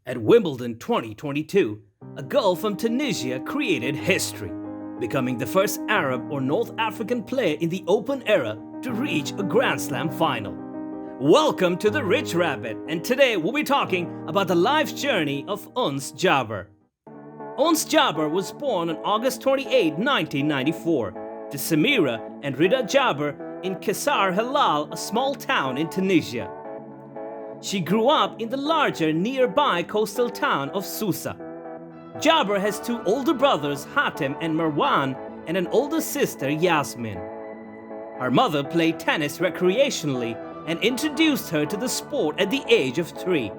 At Wimbledon 2022, a girl from Tunisia created history, becoming the first Arab or North African player in the Open era to reach a Grand Slam final. Welcome to the Rich Rabbit, and today we'll be talking about the life journey of Ons Jabeur. Ons Jabeur was born on August 28, 1994, to Samira and Rida Jabeur in Qasr Halal, a small town in Tunisia. She grew up in the larger nearby coastal town of Sousa. Jabeur has two older brothers, Hatem and Marwan, and an older sister, Yasmin. Her mother played tennis recreationally and introduced her to the sport at the age of 3.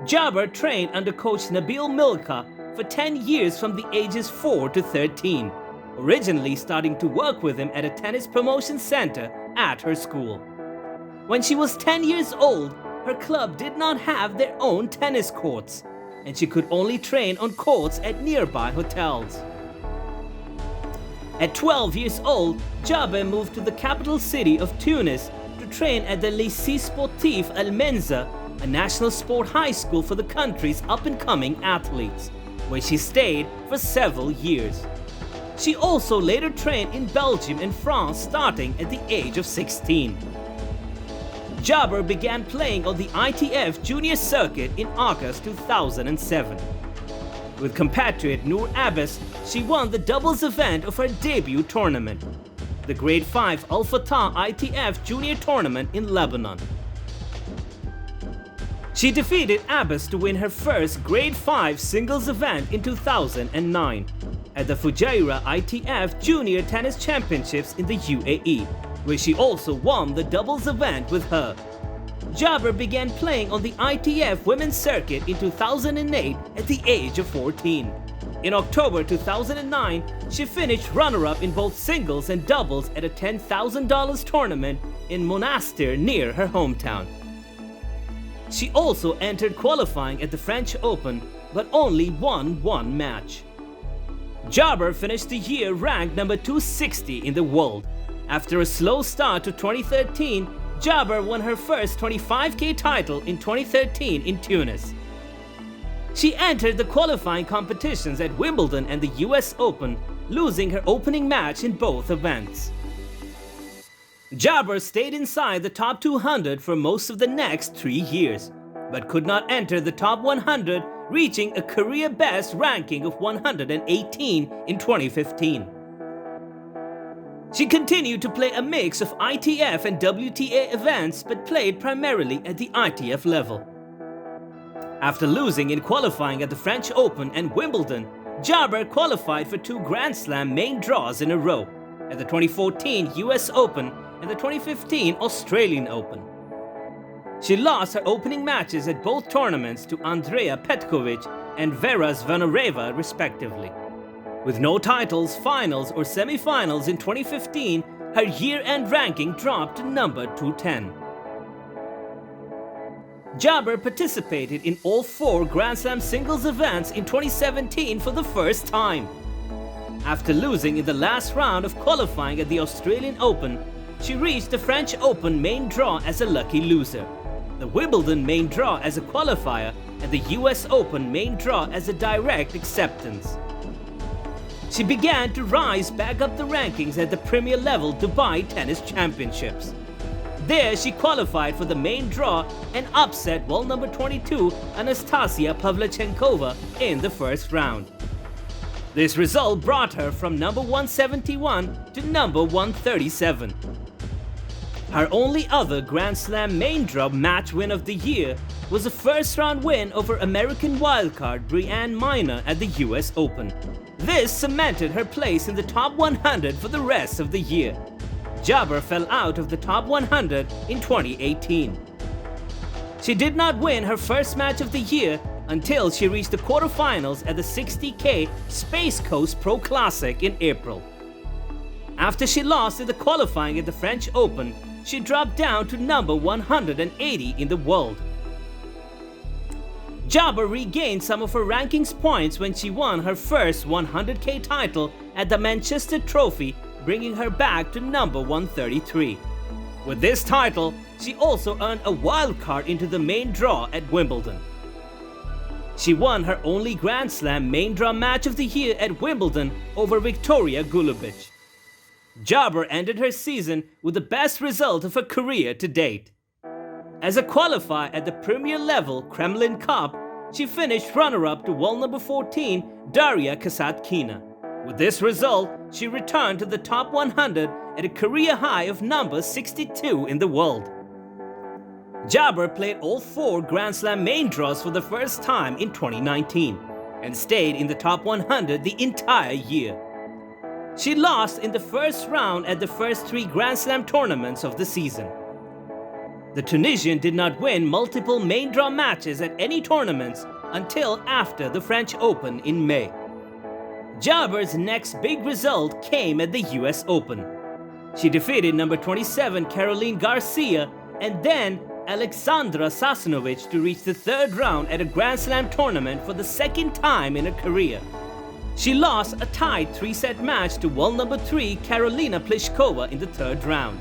Jabeur trained under coach Nabil Milka for 10 years from the ages 4 to 13, originally starting to work with him at a tennis promotion center at her school. When she was 10 years old, her club did not have their own tennis courts, and she could only train on courts at nearby hotels. At 12 years old, Jabeur moved to the capital city of Tunis to train at the Lycée Sportif Al Menza, a national sport high school for the country's up-and-coming athletes, where she stayed for several years. She also later trained in Belgium and France starting at the age of 16. Jabeur began playing on the ITF junior circuit in August 2007. With compatriot Noor Abbas, she won the doubles event of her debut tournament, the Grade 5 Al Fatah ITF junior tournament in Lebanon. She defeated Abbas to win her first Grade 5 singles event in 2009 at the Fujairah ITF Junior Tennis Championships in the UAE, where she also won the doubles event with her. Jabeur began playing on the ITF women's circuit in 2008 at the age of 14. In October 2009, she finished runner-up in both singles and doubles at a $10,000 tournament in Monastir near her hometown. She also entered qualifying at the French Open, but only won one match. Jabeur finished the year ranked number 260 in the world. After a slow start to 2013, Jabeur won her first 25K title in 2013 in Tunis. She entered the qualifying competitions at Wimbledon and the US Open, losing her opening match in both events. Jabeur stayed inside the top 200 for most of the next 3 years, but could not enter the top 100, reaching a career-best ranking of 118 in 2015. She continued to play a mix of ITF and WTA events, but played primarily at the ITF level. After losing in qualifying at the French Open and Wimbledon, Jabeur qualified for 2 Grand Slam main draws in a row, at the 2014 US Open and the 2015 Australian Open. She lost her opening matches at both tournaments to Andrea Petkovic and Vera Zvonareva respectively. With no titles, finals or semi-finals in 2015, her year-end ranking dropped to number 210. Jabeur participated in all 4 Grand Slam singles events in 2017 for the first time. After losing in the last round of qualifying at the Australian Open, she reached the French Open main draw as a lucky loser, the Wimbledon main draw as a qualifier, and the US Open main draw as a direct acceptance. She began to rise back up the rankings at the Premier Level Dubai Tennis Championships. There she qualified for the main draw and upset world number 22 Anastasia Pavlyuchenkova in the first round. This result brought her from number 171 to number 137. Her only other Grand Slam main draw match win of the year was a first-round win over American wildcard Brianne Miner at the US Open. This cemented her place in the top 100 for the rest of the year. Jabeur fell out of the top 100 in 2018. She did not win her first match of the year until she reached the quarterfinals at the 60K Space Coast Pro Classic in April. After she lost in the qualifying at the French Open, she dropped down to number 180 in the world. Jabeur regained some of her rankings points when she won her first 100K title at the Manchester Trophy, bringing her back to number 133. With this title, she also earned a wild card into the main draw at Wimbledon. She won her only Grand Slam main draw match of the year at Wimbledon over Victoria Golubic. Jabeur ended her season with the best result of her career to date. As a qualifier at the Premier level Kremlin Cup, she finished runner-up to world number 14 Daria Kasatkina. With this result, she returned to the top 100 at a career high of number 62 in the world. Jabeur played all 4 Grand Slam main draws for the first time in 2019 and stayed in the top 100 the entire year. She lost in the first round at the first 3 Grand Slam tournaments of the season. The Tunisian did not win multiple main draw matches at any tournaments until after the French Open in May. Jabeur's next big result came at the US Open. She defeated number 27 Caroline Garcia and then Alexandra Sasnovich to reach the 3rd round at a Grand Slam tournament for the 2nd time in her career. She lost a tied 3-set match to world number 3 Karolina Pliskova in the 3rd round.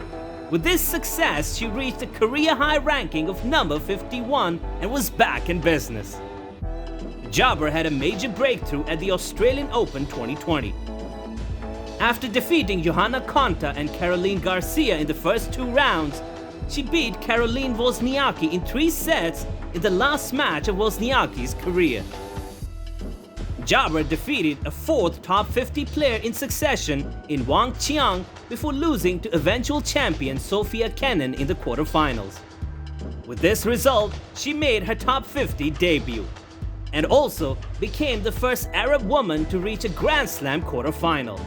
With this success, she reached a career-high ranking of number 51 and was back in business. Jabeur had a major breakthrough at the Australian Open 2020. After defeating Johanna Konta and Caroline Garcia in the first 2 rounds, she beat Caroline Wozniacki in 3 sets in the last match of Wozniacki's career. Jabeur defeated a 4th top 50 player in succession in Wang Qiang before losing to eventual champion Sofia Kenin in the quarterfinals. With this result, she made her top 50 debut and also became the first Arab woman to reach a Grand Slam quarterfinal.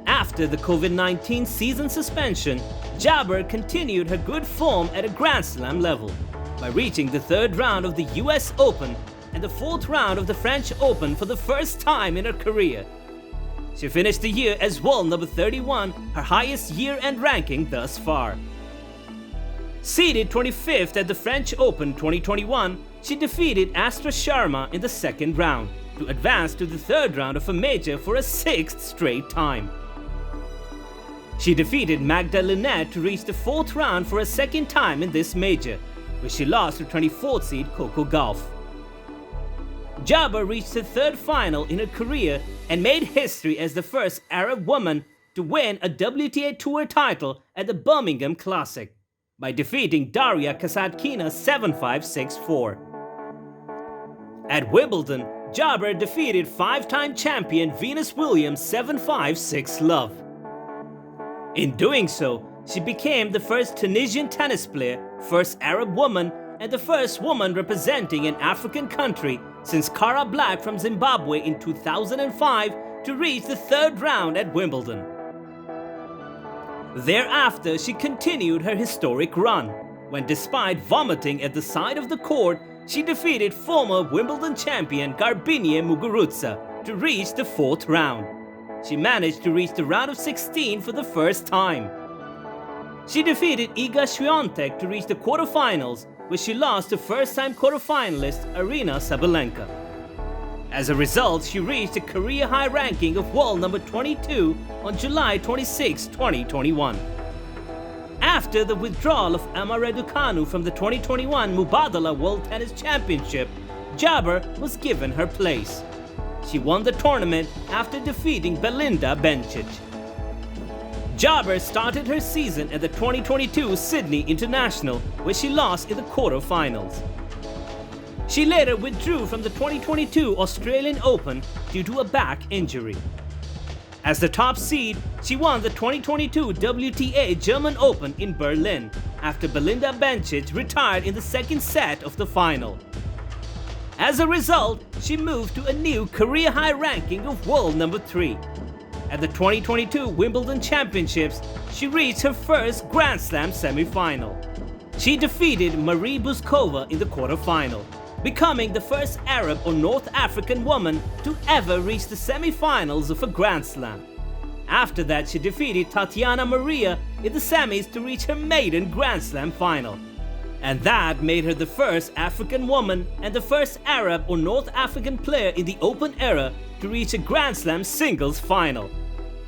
After the COVID-19 season suspension, Jabeur continued her good form at a Grand Slam level by reaching the 3rd round of the US Open and the 4th round of the French Open for the first time in her career. She finished the year as world number 31, her highest year-end ranking thus far. Seeded 25th at the French Open 2021, she defeated Astra Sharma in the 2nd round to advance to the 3rd round of a major for a 6th straight time. She defeated Magda Linette to reach the 4th round for a 2nd time in this major, where she lost to 24th seed Coco Gauff. Jabeur reached the 3rd final in her career and made history as the first Arab woman to win a WTA Tour title at the Birmingham Classic by defeating Daria Kasatkina 7-5, 6-4. At Wimbledon, Jabeur defeated 5-time champion Venus Williams 7-5, 6-love. In doing so, she became the first Tunisian tennis player, first Arab woman, and the first woman representing an African country since Cara Black from Zimbabwe in 2005 to reach the 3rd round at Wimbledon. Thereafter, she continued her historic run, when despite vomiting at the side of the court, she defeated former Wimbledon champion Garbiñe Muguruza to reach the 4th round. She managed to reach the round of 16 for the first time. She defeated Iga Swiatek to reach the quarterfinals, where she lost to first-time quarterfinalist Aryna Sabalenka. As a result, she reached a career-high ranking of world number 22 on July 26, 2021. After the withdrawal of Emma Raducanu from the 2021 Mubadala World Tennis Championship, Jabeur was given her place. She won the tournament after defeating Belinda Bencic. Jabeur started her season at the 2022 Sydney International, where she lost in the quarterfinals. She later withdrew from the 2022 Australian Open due to a back injury. As the top seed, she won the 2022 WTA German Open in Berlin after Belinda Bencic retired in the 2nd set of the final. As a result, she moved to a new career-high ranking of world number 3. At the 2022 Wimbledon Championships, she reached her first Grand Slam semi-final. She defeated Marie Buskova in the quarterfinal, becoming the first Arab or North African woman to ever reach the semi-finals of a Grand Slam. After that, she defeated Tatiana Maria in the semis to reach her maiden Grand Slam final. And that made her the first African woman and the first Arab or North African player in the Open era to reach a Grand Slam singles final.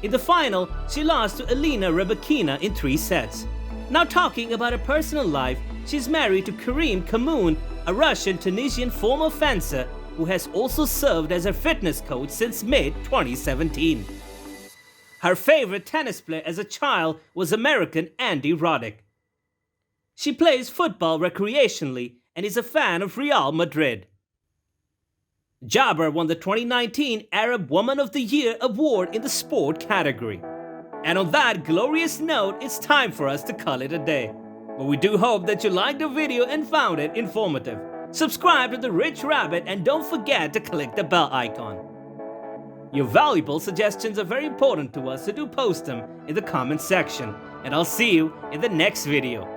In the final, she lost to Elena Rybakina in 3 sets. Now talking about her personal life, She's married to Karim Kamoun, a Russian-Tunisian former fencer who has also served as her fitness coach since mid-2017. Her favorite tennis player as a child was American Andy Roddick. She plays football recreationally and is a fan of Real Madrid. Jabeur won the 2019 Arab Woman of the Year award in the sport category. And on that glorious note, it's time for us to call it a day. But we do hope that you liked the video and found it informative. Subscribe to The Rich Rabbit and don't forget to click the bell icon. Your valuable suggestions are very important to us, so do post them in the comment section. And I'll see you in the next video.